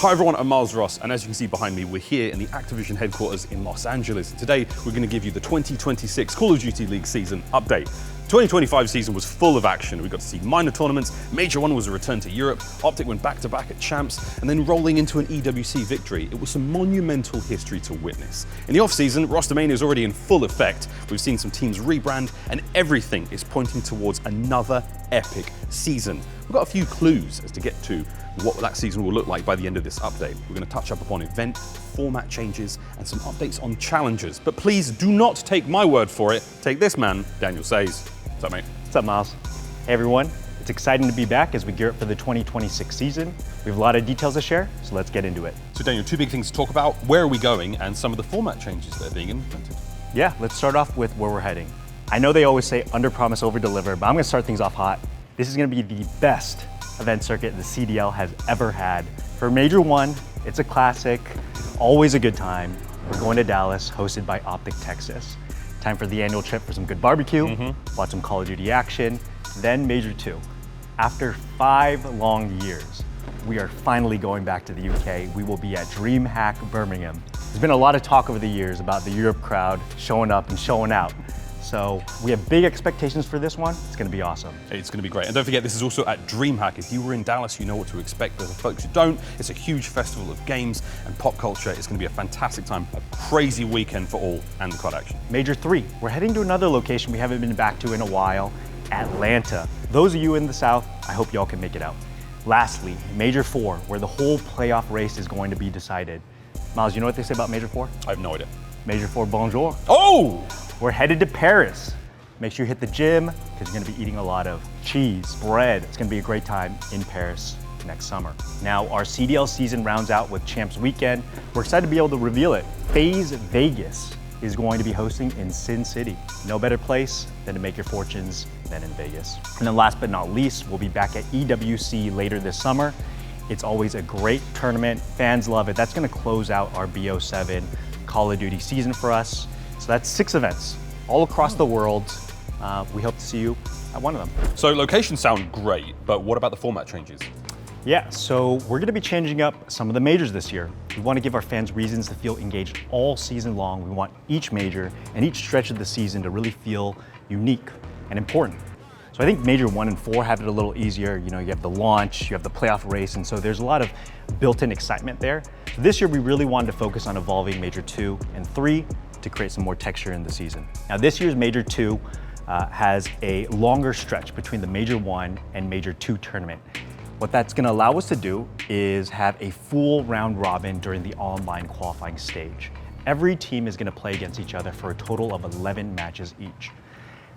Hi everyone, I'm Miles Ross, and as you can see behind me, we're here in the Activision headquarters in Los Angeles. Today, we're going to give you the 2026 Call of Duty League season update. 2025 season was full of action. We got to see minor tournaments, Major 1 was a return to Europe, Optic went back-to-back at Champs, and then rolling into an EWC victory. It was some monumental history to witness. In the off-season, roster mania is already in full effect. We've seen some teams rebrand, and everything is pointing towards another epic season. We've got a few clues as to get to what that season will look like by the end of this update. We're going to touch up upon event, format changes, and some updates on challenges. But please do not take my word for it. Take this man, Daniel Tsay. What's up, mate? What's up, Miles? Hey, everyone. It's exciting to be back as we gear up for the 2026 season. We have a lot of details to share, so let's get into it. So, Daniel, two big things to talk about. Where are we going and some of the format changes that are being implemented? Yeah, let's start off with where we're heading. I know they always say under promise, over deliver, but I'm going to start things off hot. This is going to be the best event circuit the CDL has ever had. For Major 1, it's a classic, always a good time. We're going to Dallas, hosted by Optic Texas. Time for the annual trip for some good barbecue, watch some Call of Duty action, then Major 2. After 5 long years, we are finally going back to the UK. We will be at DreamHack Birmingham. There's been a lot of talk over the years about the Europe crowd showing up and showing out. So we have big expectations for this one. It's going to be awesome. It's going to be great. And don't forget, this is also at DreamHack. If you were in Dallas, you know what to expect. But for folks who don't, it's a huge festival of games and pop culture. It's going to be a fantastic time, a crazy weekend for all and the COD action. Major 3, we're heading to another location we haven't been back to in a while, Atlanta. Those of you in the South, I hope y'all can make it out. Lastly, Major 4, where the whole playoff race is going to be decided. Miles, you know what they say about Major 4? I have no idea. Major 4, bonjour. Oh! We're headed to Paris. Make sure you hit the gym because you're going to be eating a lot of cheese, bread. It's going to be a great time in Paris next summer. Now, our CDL season rounds out with Champs Weekend. We're excited to be able to reveal it. FaZe Vegas is going to be hosting in Sin City. No better place than to make your fortunes than in Vegas. And then last but not least, we'll be back at EWC later this summer. It's always a great tournament. Fans love it. That's going to close out our BO7 Call of Duty season for us. So that's 6 events all across the world. We hope to see you at one of them. So locations sound great, but what about the format changes? Yeah, so we're going to be changing up some of the majors this year. We want to give our fans reasons to feel engaged all season long. We want each major and each stretch of the season to really feel unique and important. So I think Major 1 and 4 have it a little easier. You know, you have the launch, you have the playoff race, and so there's a lot of built-in excitement there. So this year we really wanted to focus on evolving Major 2 and 3 to create some more texture in the season. Now this year's Major 2 has a longer stretch between the Major 1 and Major 2 tournament. What that's going to allow us to do is have a full round robin during the online qualifying stage. Every team is going to play against each other for a total of 11 matches each.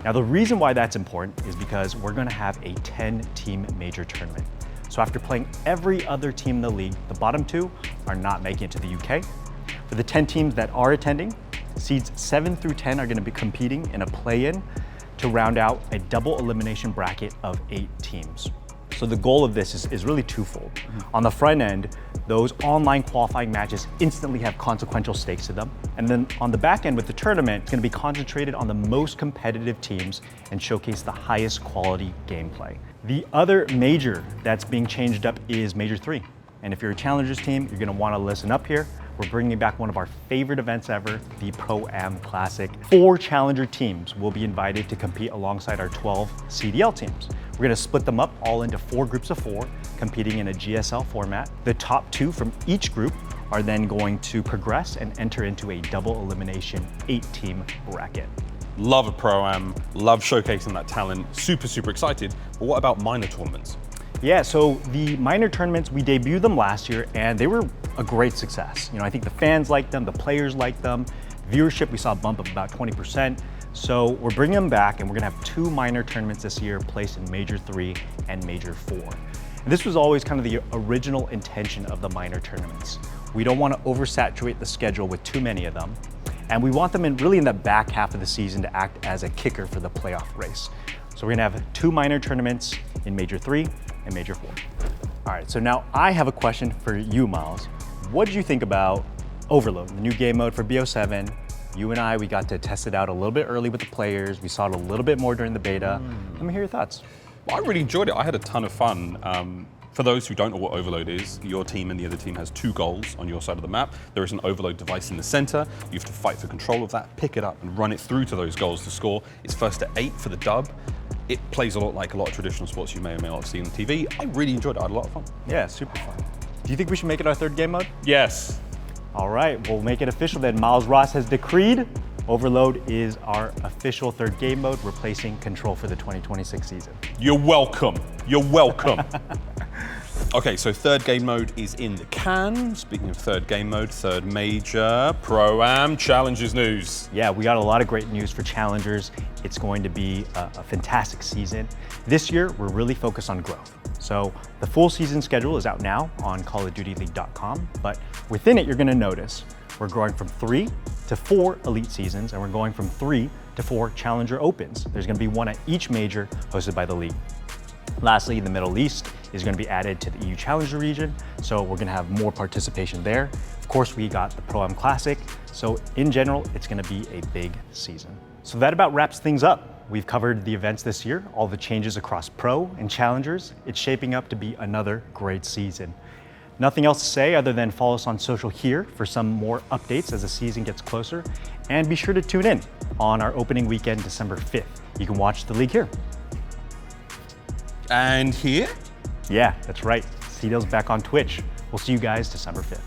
Now the reason why that's important is because we're going to have a 10-team major tournament. So after playing every other team in the league, the bottom 2 are not making it to the UK. For the 10 teams that are attending, seeds 7 through 10 are going to be competing in a play-in to round out a double elimination bracket of 8 teams. So the goal of this is really twofold. On the front end, those online qualifying matches instantly have consequential stakes to them. And then on the back end with the tournament, it's going to be concentrated on the most competitive teams and showcase the highest quality gameplay. The other major that's being changed up is Major 3. And if you're a Challengers team, you're going to want to listen up here. We're bringing back one of our favorite events ever, the ProAm Classic. 4 Challenger teams will be invited to compete alongside our 12 CDL teams. We're going to split them up all into 4 groups of 4, competing in a GSL format. The top 2 from each group are then going to progress and enter into a double elimination 8-team bracket. Love a Pro-Am, love showcasing that talent, super excited. But what about minor tournaments? Yeah, so the minor tournaments, we debuted them last year and they were a great success. You know, I think the fans liked them, the players liked them. Viewership, we saw a bump of about 20%. So we're bringing them back and we're gonna have 2 minor tournaments this year placed in Major 3 and Major 4. And this was always kind of the original intention of the minor tournaments. We don't want to oversaturate the schedule with too many of them. And we want them really in the back half of the season to act as a kicker for the playoff race. So we're gonna have 2 minor tournaments in Major 3 and Major 4. All right, so now I have a question for you, Miles. What did you think about Overload, the new game mode for BO7? You and I, we got to test it out a little bit early with the players. We saw it a little bit more during the beta. Let me hear your thoughts. Well, I really enjoyed it. I had a ton of fun. For those who don't know what overload is, your team and the other team has 2 goals on your side of the map. There is an overload device in the center. You have to fight for control of that, pick it up, and run it through to those goals to score. It's first to 8 for the dub. It plays a lot like a lot of traditional sports you may or may not have seen on TV. I really enjoyed it. I had a lot of fun. Yeah, super fun. Do you think we should make it our 3rd game mode? Yes. All right, we'll make it official then. Miles Ross has decreed Overload is our official 3rd game mode, replacing Control for the 2026 season. You're welcome. You're welcome. Okay, so 3rd game mode is in the can. Speaking of 3rd game mode, 3rd major, ProAm Challengers news. Yeah, we got a lot of great news for Challengers. It's going to be a fantastic season. This year, we're really focused on growth. So the full season schedule is out now on callofdutyleague.com, but within it, you're gonna notice we're growing from 3 to 4 elite seasons, and we're going from 3 to 4 Challenger Opens. There's gonna be one at each major hosted by the league. Lastly, the Middle East is going to be added to the EU Challenger region, so we're going to have more participation there. Of course, we got the ProAm Classic, so in general, it's going to be a big season. So that about wraps things up. We've covered the events this year, all the changes across Pro and Challengers. It's shaping up to be another great season. Nothing else to say other than follow us on social here for some more updates as the season gets closer, and be sure to tune in on our opening weekend, December 5th. You can watch the league here. And here? Yeah, that's right. CDL's back on Twitch. We'll see you guys December 5th.